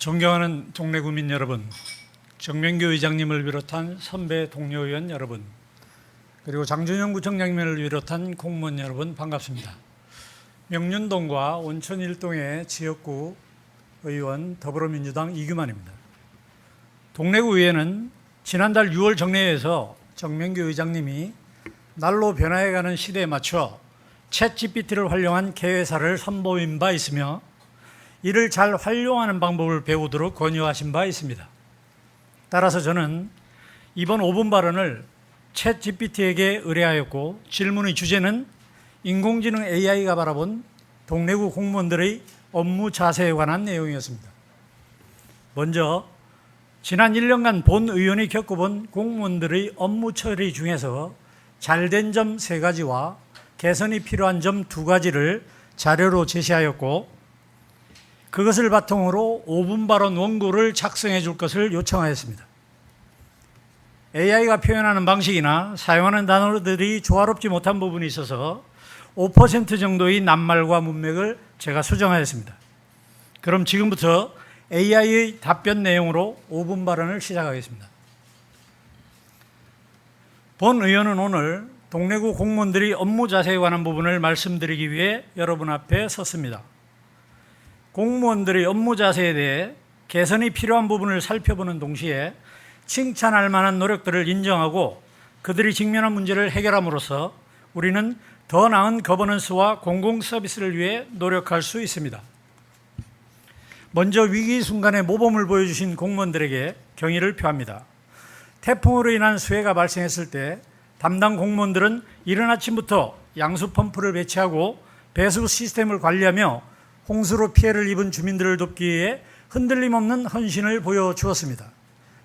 존경하는 동네 구민 여러분, 정명규 의장님을 비롯한 선배 동료 의원 여러분, 그리고 장준영 구청장님을 비롯한 공무원 여러분 반갑습니다. 명륜동과 온천 일동의 지역구 의원 더불어민주당 이규만입니다. 동래구의회는 지난달 6월 정례회에서 정명규 의장님이 날로 변화해가는 시대에 맞춰 챗GPT를 활용한 개회사를 선보인 바 있으며 이를 잘 활용하는 방법을 배우도록 권유하신 바 있습니다. 따라서 저는 이번 5분 발언을 챗GPT에게 의뢰하였고 질문의 주제는 인공지능 AI가 바라본 동래구 공무원들의 업무 자세에 관한 내용이었습니다. 먼저 지난 1년간 본 의원이 겪어본 공무원들의 업무 처리 중에서 잘된 점 3가지와 개선이 필요한 점 2가지를 자료로 제시하였고 그것을 바탕으로 5분 발언 원고를 작성해 줄 것을 요청하였습니다. AI가 표현하는 방식이나 사용하는 단어들이 조화롭지 못한 부분이 있어서 5% 정도의 낱말과 문맥을 제가 수정하였습니다. 그럼 지금부터 AI의 답변 내용으로 5분 발언을 시작하겠습니다. 본 의원은 오늘 동래구 공무원들이 업무 자세에 관한 부분을 말씀드리기 위해 여러분 앞에 섰습니다. 공무원들의 업무 자세에 대해 개선이 필요한 부분을 살펴보는 동시에 칭찬할 만한 노력들을 인정하고 그들이 직면한 문제를 해결함으로써 우리는 더 나은 거버넌스와 공공 서비스를 위해 노력할 수 있습니다. 먼저 위기 순간에 모범을 보여주신 공무원들에게 경의를 표합니다. 태풍으로 인한 수해가 발생했을 때 담당 공무원들은 이른 아침부터 양수 펌프를 배치하고 배수 시스템을 관리하며 홍수로 피해를 입은 주민들을 돕기 위해 흔들림 없는 헌신을 보여주었습니다.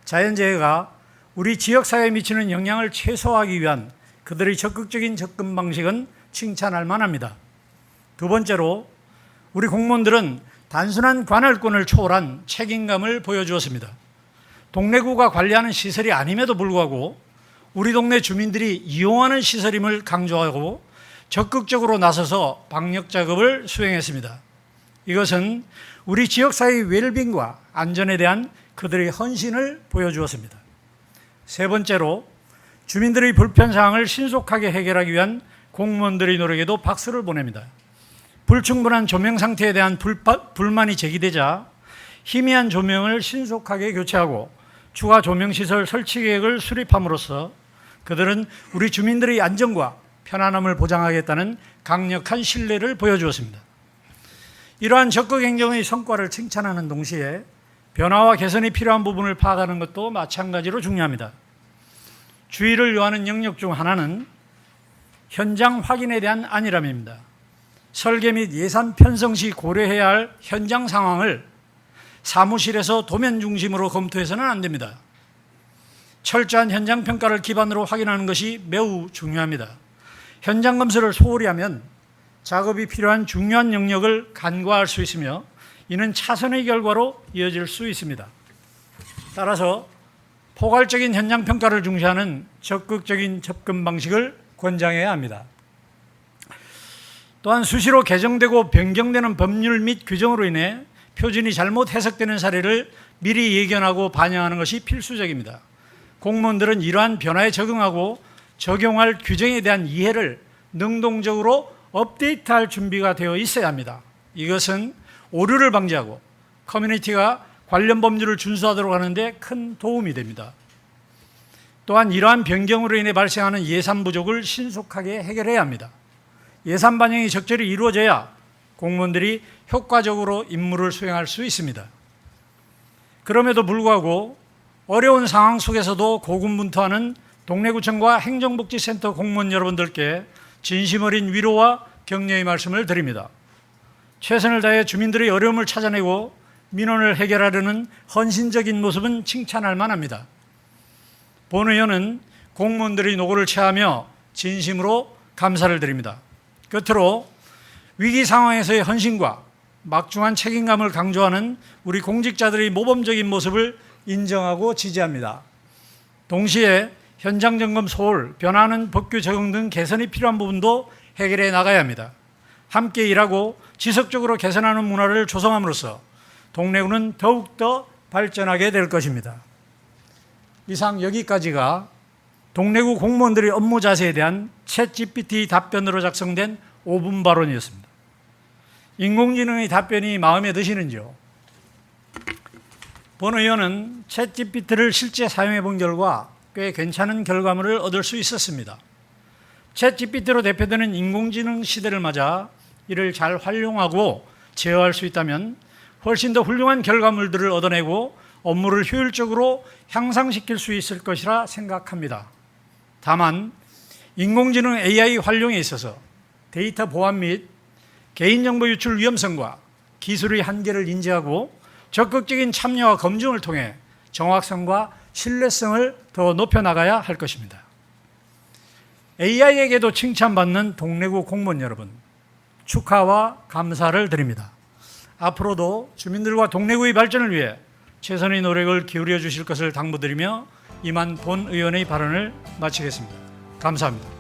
자연재해가 우리 지역사회에 미치는 영향을 최소화하기 위한 그들의 적극적인 접근 방식은 칭찬할 만합니다. 2번째로 우리 공무원들은 단순한 관할권을 초월한 책임감을 보여주었습니다. 동래구가 관리하는 시설이 아님에도 불구하고 우리 동네 주민들이 이용하는 시설임을 강조하고 적극적으로 나서서 방역 작업을 수행했습니다. 이것은 우리 지역사회의 웰빙과 안전에 대한 그들의 헌신을 보여주었습니다. 3번째로 주민들의 불편사항을 신속하게 해결하기 위한 공무원들의 노력에도 박수를 보냅니다. 불충분한 조명 상태에 대한 불만이 제기되자 희미한 조명을 신속하게 교체하고 추가 조명시설 설치 계획을 수립함으로써 그들은 우리 주민들의 안전과 편안함을 보장하겠다는 강력한 신뢰를 보여주었습니다. 이러한 적극 행정의 성과를 칭찬하는 동시에 변화와 개선이 필요한 부분을 파악하는 것도 마찬가지로 중요합니다. 주의를 요하는 영역 중 하나는 현장 확인에 대한 안일함입니다. 설계 및 예산 편성 시 고려해야 할 현장 상황을 사무실에서 도면 중심으로 검토해서는 안 됩니다. 철저한 현장 평가를 기반으로 확인하는 것이 매우 중요합니다. 현장 검사를 소홀히 하면 작업이 필요한 중요한 영역을 간과할 수 있으며 이는 차선의 결과로 이어질 수 있습니다. 따라서 포괄적인 현장 평가를 중시하는 적극적인 접근 방식을 권장해야 합니다. 또한 수시로 개정되고 변경되는 법률 및 규정으로 인해 표준이 잘못 해석되는 사례를 미리 예견하고 반영하는 것이 필수적입니다. 공무원들은 이러한 변화에 적응하고 적용할 규정에 대한 이해를 능동적으로 업데이트할 준비가 되어 있어야 합니다. 이것은 오류를 방지하고 커뮤니티가 관련 법률을 준수하도록 하는데 큰 도움이 됩니다. 또한 이러한 변경으로 인해 발생하는 예산 부족을 신속하게 해결해야 합니다. 예산 반영이 적절히 이루어져야 공무원들이 효과적으로 임무를 수행할 수 있습니다. 그럼에도 불구하고 어려운 상황 속에서도 고군분투하는 동래구청과 행정복지센터 공무원 여러분들께 진심 어린 위로와 격려의 말씀을 드립니다. 최선을 다해 주민들의 어려움을 찾아내고 민원을 해결하려는 헌신적인 모습은 칭찬할 만합니다. 본 의원은 공무원들의 노고를 체하며 진심으로 감사를 드립니다. 끝으로 위기 상황에서의 헌신과 막중한 책임감을 강조하는 우리 공직자들의 모범적인 모습을 인정하고 지지합니다. 동시에 현장 점검 소홀, 변화하는 법규 적용 등 개선이 필요한 부분도 해결해 나가야 합니다. 함께 일하고 지속적으로 개선하는 문화를 조성함으로써 동래구는 더욱더 발전하게 될 것입니다. 이상 여기까지가 동래구 공무원들의 업무 자세에 대한 챗GPT 답변으로 작성된 5분 발언이었습니다. 인공지능의 답변이 마음에 드시는지요? 본 의원은 챗GPT를 실제 사용해 본 결과 꽤 괜찮은 결과물을 얻을 수 있었습니다. 챗GPT로 대표되는 인공지능 시대를 맞아 이를 잘 활용하고 제어할 수 있다면 훨씬 더 훌륭한 결과물들을 얻어내고 업무를 효율적으로 향상시킬 수 있을 것이라 생각합니다. 다만 인공지능 AI 활용에 있어서 데이터 보안 및 개인정보 유출 위험성과 기술의 한계를 인지하고 적극적인 참여와 검증을 통해 정확성과 신뢰성을 더 높여나가야 할 것입니다. AI에게도 칭찬받는 동래구 공무원 여러분, 축하와 감사를 드립니다. 앞으로도 주민들과 동래구의 발전을 위해 최선의 노력을 기울여 주실 것을 당부드리며 이만 본 의원의 발언을 마치겠습니다. 감사합니다.